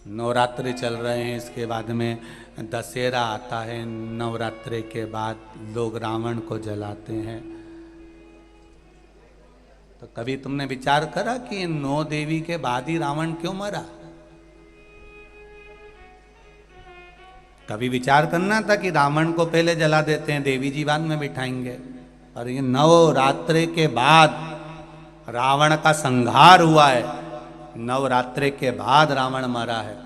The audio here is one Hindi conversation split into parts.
नवरात्रि चल रहे हैं, इसके बाद में दशहरा आता है। नवरात्रि के बाद लोग रावण को जलाते हैं। तो कभी तुमने विचार करा कि 9 देवी के बाद ही रावण क्यों मरा? कभी विचार करना था कि रावण को पहले जला देते हैं, देवी जी बाद में बिठाएंगे। और ये नवरात्रि के बाद रावण का संहार हुआ है, नवरात्रि के बाद रावण मरा है।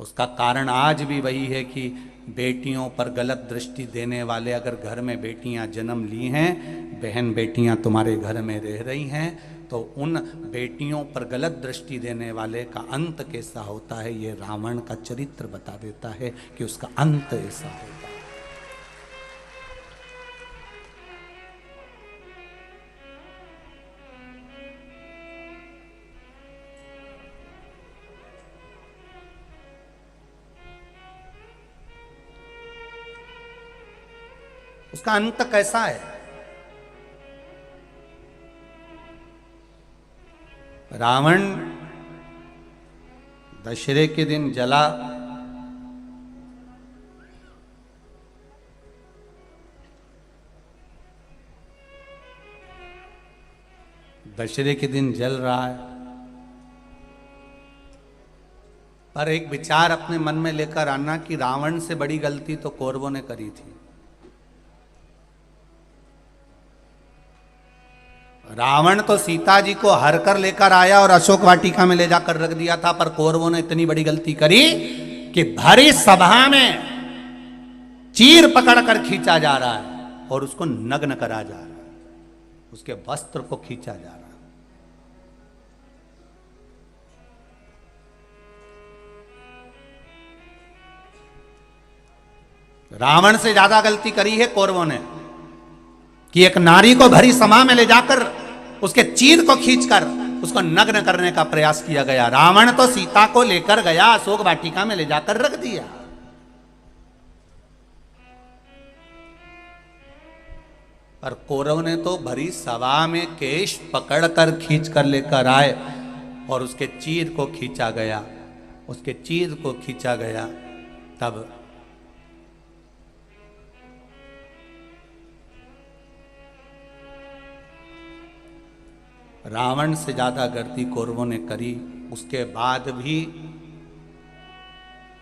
उसका कारण आज भी वही है कि बेटियों पर गलत दृष्टि देने वाले, अगर घर में बेटियां जन्म ली हैं, बहन बेटियां तुम्हारे घर में रह रही हैं, तो उन बेटियों पर गलत दृष्टि देने वाले का अंत कैसा होता है, ये रावण का चरित्र बता देता है कि उसका अंत ऐसा होगा। उसका अंत कैसा है? रावण दशहरे के दिन जला, दशहरे के दिन जल रहा है, पर एक विचार अपने मन में लेकर आना कि रावण से बड़ी गलती तो कौरवों ने करी थी। रावण तो सीता जी को हर कर लेकर आया और अशोक वाटिका में ले जाकर रख दिया था, पर कौरवों ने इतनी बड़ी गलती करी कि भरी सभा में चीर पकड़कर खींचा जा रहा है और उसको नग्न करा जा रहा है, उसके वस्त्र को खींचा जा रहा है। रावण से ज्यादा गलती करी है कौरवों ने कि एक नारी को भरी सभा में ले जाकर उसके चीर को खींचकर उसको नग्न करने का प्रयास किया गया। रावण तो सीता को लेकर गया, अशोक वाटिका में ले जाकर रख दिया, पर कौरव ने तो भरी सभा में केश पकड़कर खींच कर लेकर आए और उसके चीर को खींचा गया, उसके चीर को खींचा गया। तब रावण से ज्यादा गलती कौरवों ने करी। उसके बाद भी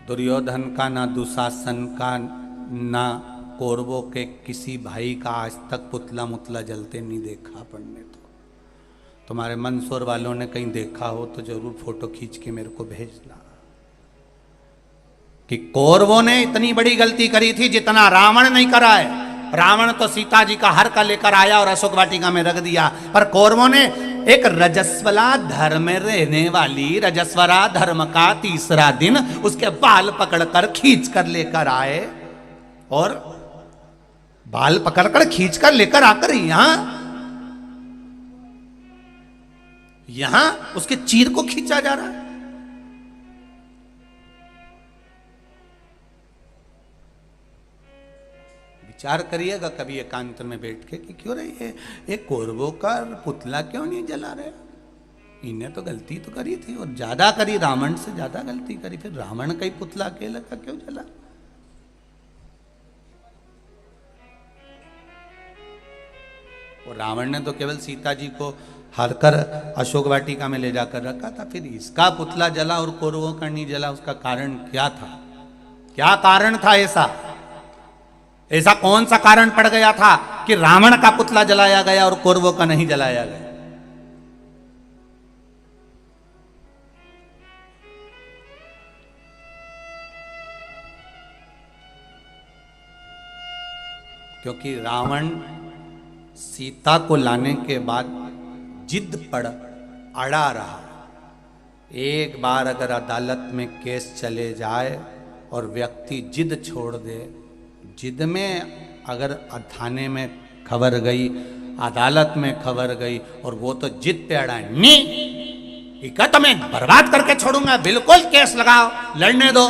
दुर्योधन का, ना दुशासन का, ना कौरवों के किसी भाई का आज तक पुतला मुतला जलते नहीं देखा अपन ने। तो तुम्हारे मंदसौर वालों ने कहीं देखा हो तो जरूर फोटो खींच के मेरे को भेजना कि कौरवों ने इतनी बड़ी गलती करी थी जितना रावण नहीं करा है। रावण तो सीता जी का हर का लेकर आया और अशोक वाटिका में रख दिया, पर कौरवों ने एक रजस्वला धर्म में रहने वाली, रजस्वला धर्म का तीसरा दिन उसके बाल पकड़कर खींच कर लेकर आए और बाल पकड़कर खींच कर लेकर आकर यहां उसके चीर को खींचा जा रहा है। विचार करिएगा कभी एकांत में बैठ के कि क्यों रही है एक कौरवों का पुतला क्यों नहीं जला रहे? इन्हें तो गलती तो करी थी और ज्यादा करी, रावण से ज्यादा गलती करी, फिर रावण का ही पुतला अकेला का क्यों जला? और रावण ने तो केवल सीता जी को हरकर अशोक वाटिका में ले जाकर रखा था, फिर इसका पुतला जला और कौरवों का नहीं जला। उसका कारण क्या था? क्या कारण था? ऐसा कौन सा कारण पड़ गया था कि रावण का पुतला जलाया गया और कौरवों का नहीं जलाया गया? क्योंकि रावण सीता को लाने के बाद जिद पर अड़ा रहा। एक बार अगर अदालत में केस चले जाए और व्यक्ति जिद छोड़ दे, जिद में अगर थाने में खबर गई, अदालत में खबर गई और वो तो जिद पे अड़ा है, नहीं तो मैं बर्बाद करके छोड़ूंगा, बिल्कुल केस लगाओ, लड़ने दो।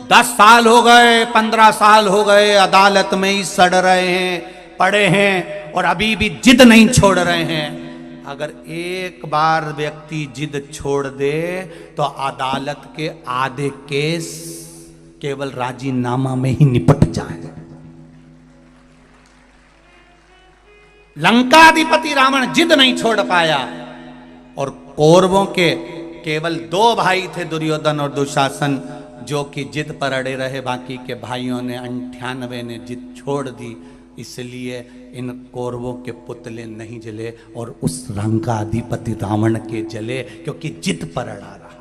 10 साल हो गए, 15 साल हो गए, अदालत में ही सड़ रहे हैं, पड़े हैं और अभी भी जिद नहीं छोड़ रहे हैं। अगर एक बार व्यक्ति जिद छोड़ दे तो अदालत के आधे केस केवल राजीनामा में ही निपट जाए। लंकाधिपति रावण जिद नहीं छोड़ पाया और कौरवों के केवल 2 भाई थे, दुर्योधन और दुशासन, जो कि जिद पर अड़े रहे। बाकी के भाइयों ने 98 ने जिद छोड़ दी। इसलिए इन कौरवों के पुतले नहीं जले और उस लंकाधिपति रावण के जले, क्योंकि जिद पर अड़ा रहा।